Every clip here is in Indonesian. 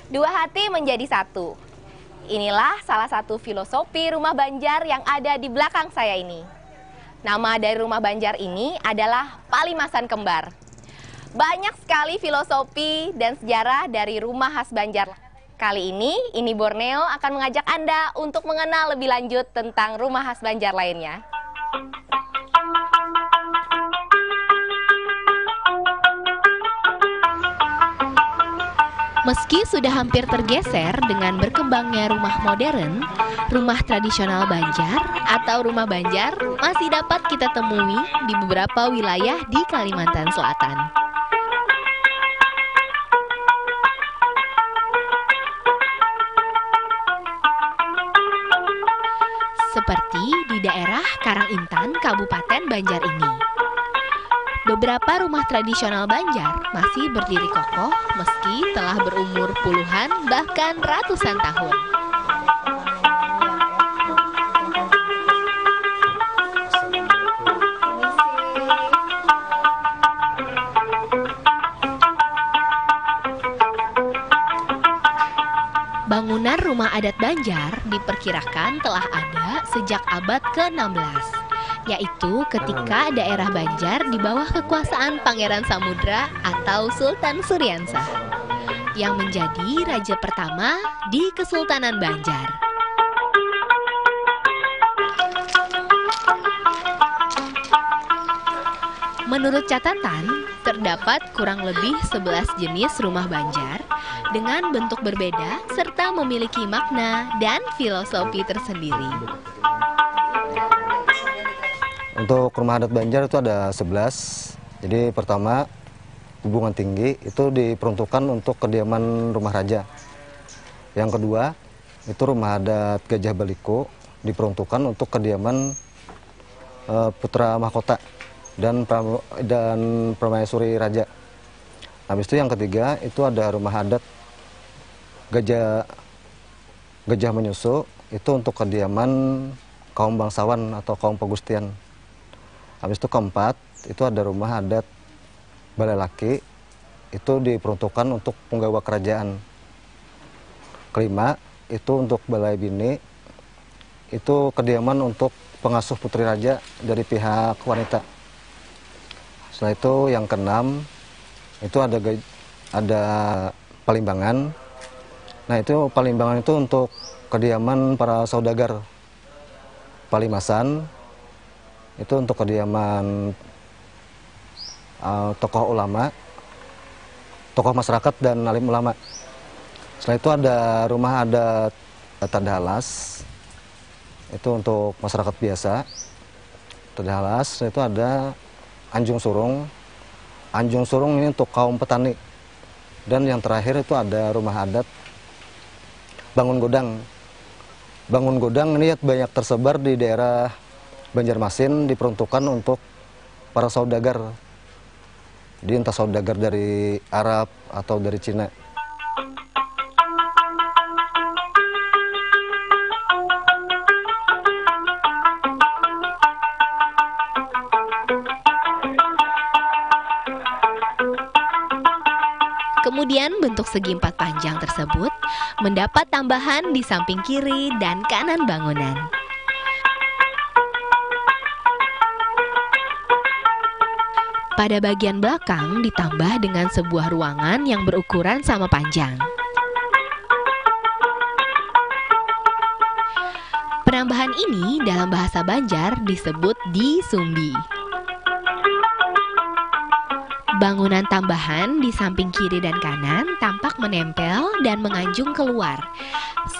Dua hati menjadi satu. Inilah salah satu filosofi rumah Banjar yang ada di belakang saya ini. Nama dari rumah Banjar ini adalah Palimasan Kembar. Banyak sekali filosofi dan sejarah dari rumah khas Banjar. Kali ini Borneo akan mengajak Anda untuk mengenal lebih lanjut tentang rumah khas Banjar lainnya. Meski sudah hampir tergeser dengan berkembangnya rumah modern, rumah tradisional Banjar atau rumah Banjar masih dapat kita temui di beberapa wilayah di Kalimantan Selatan. Seperti di daerah Karangintan, Kabupaten Banjar ini. Beberapa rumah tradisional Banjar masih berdiri kokoh meski telah berumur puluhan bahkan ratusan tahun. Bangunan rumah adat Banjar diperkirakan telah ada sejak abad ke-16. Yaitu ketika daerah Banjar di bawah kekuasaan Pangeran Samudra atau Sultan Suryansah yang menjadi raja pertama di Kesultanan Banjar. Menurut catatan, terdapat kurang lebih 11 jenis rumah Banjar dengan bentuk berbeda serta memiliki makna dan filosofi tersendiri. Untuk rumah adat Banjar itu ada 11. Jadi pertama, hubungan tinggi itu diperuntukkan untuk kediaman rumah raja. Yang kedua, itu rumah adat Gajah Baliko diperuntukkan untuk kediaman putra mahkota dan permaisuri raja. Habis itu yang ketiga, itu ada rumah adat Gajah Menyusu, itu untuk kediaman kaum bangsawan atau kaum pegustian. Habis itu keempat, itu ada rumah adat Balai Laki, itu diperuntukkan untuk penggawa kerajaan. Kelima, itu untuk Balai Bini, itu kediaman untuk pengasuh putri raja dari pihak wanita. Setelah itu yang keenam, itu ada Palimbangan. Nah itu Palimbangan itu untuk kediaman para saudagar. Palimasan itu untuk kediaman tokoh ulama, tokoh masyarakat dan alim ulama. Setelah itu ada rumah adat Tadahalas, itu untuk masyarakat biasa. Tadahalas itu ada Anjung Surung. Anjung Surung ini untuk kaum petani. Dan yang terakhir itu ada rumah adat Bangun Godang. Bangun Godang ini banyak tersebar di daerah Banjarmasin, diperuntukkan untuk para saudagar. Jadi entah saudagar dari Arab atau dari Cina. Kemudian bentuk segi empat panjang tersebut mendapat tambahan di samping kiri dan kanan bangunan. Pada bagian belakang ditambah dengan sebuah ruangan yang berukuran sama panjang. Penambahan ini dalam bahasa Banjar disebut disumbi. Bangunan tambahan di samping kiri dan kanan tampak menempel dan menganjung keluar,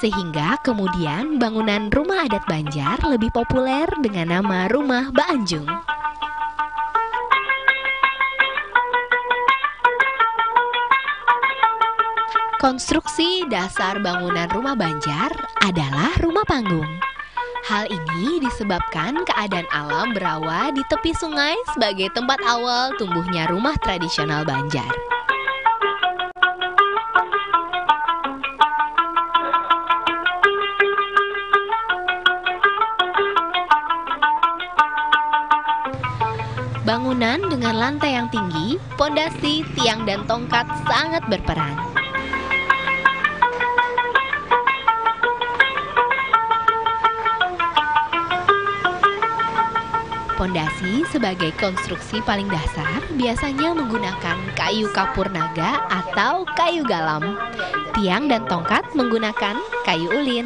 sehingga kemudian bangunan rumah adat Banjar lebih populer dengan nama Rumah Baanjung. Konstruksi dasar bangunan rumah Banjar adalah rumah panggung. Hal ini disebabkan keadaan alam berawa di tepi sungai sebagai tempat awal tumbuhnya rumah tradisional Banjar. Bangunan dengan lantai yang tinggi, pondasi, tiang, dan tongkat sangat berperan. fondasi sebagai konstruksi paling dasar biasanya menggunakan kayu kapur naga atau kayu galam. Tiang dan tongkat menggunakan kayu ulin.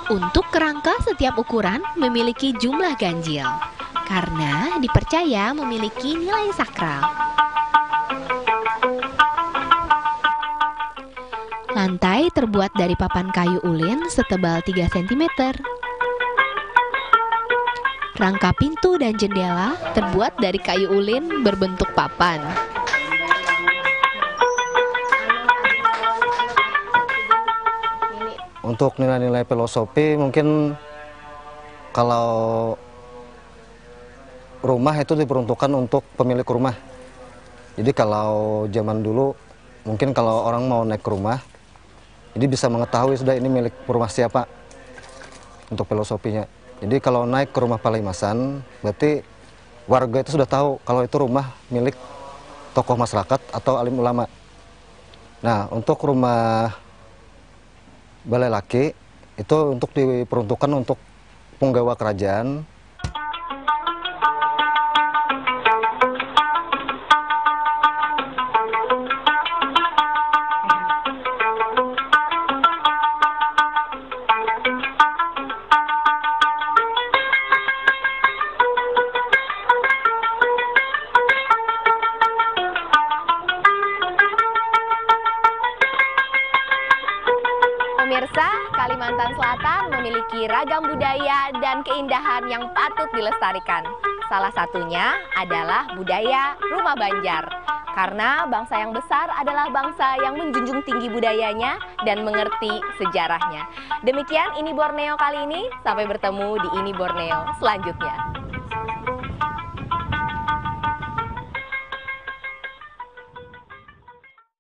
Untuk kerangka setiap ukuran memiliki jumlah ganjil, karena dipercaya memiliki nilai sakral. Lantai terbuat dari papan kayu ulin setebal 3 cm. Rangka pintu dan jendela terbuat dari kayu ulin berbentuk papan. Untuk nilai-nilai filosofi mungkin kalau rumah itu diperuntukkan untuk pemilik rumah. Jadi kalau zaman dulu mungkin kalau orang mau naik ke rumah, jadi bisa mengetahui sudah ini milik rumah siapa untuk filosofinya. Jadi kalau naik ke rumah Palimasan, berarti warga itu sudah tahu kalau itu rumah milik tokoh masyarakat atau alim ulama. Nah, untuk rumah Balai Laki itu untuk diperuntukkan untuk penggawa kerajaan. Pemirsa, Kalimantan Selatan memiliki ragam budaya dan keindahan yang patut dilestarikan. Salah satunya adalah budaya Rumah Banjar. Karena bangsa yang besar adalah bangsa yang menjunjung tinggi budayanya dan mengerti sejarahnya. Demikian Ini Borneo kali ini, sampai bertemu di Ini Borneo selanjutnya.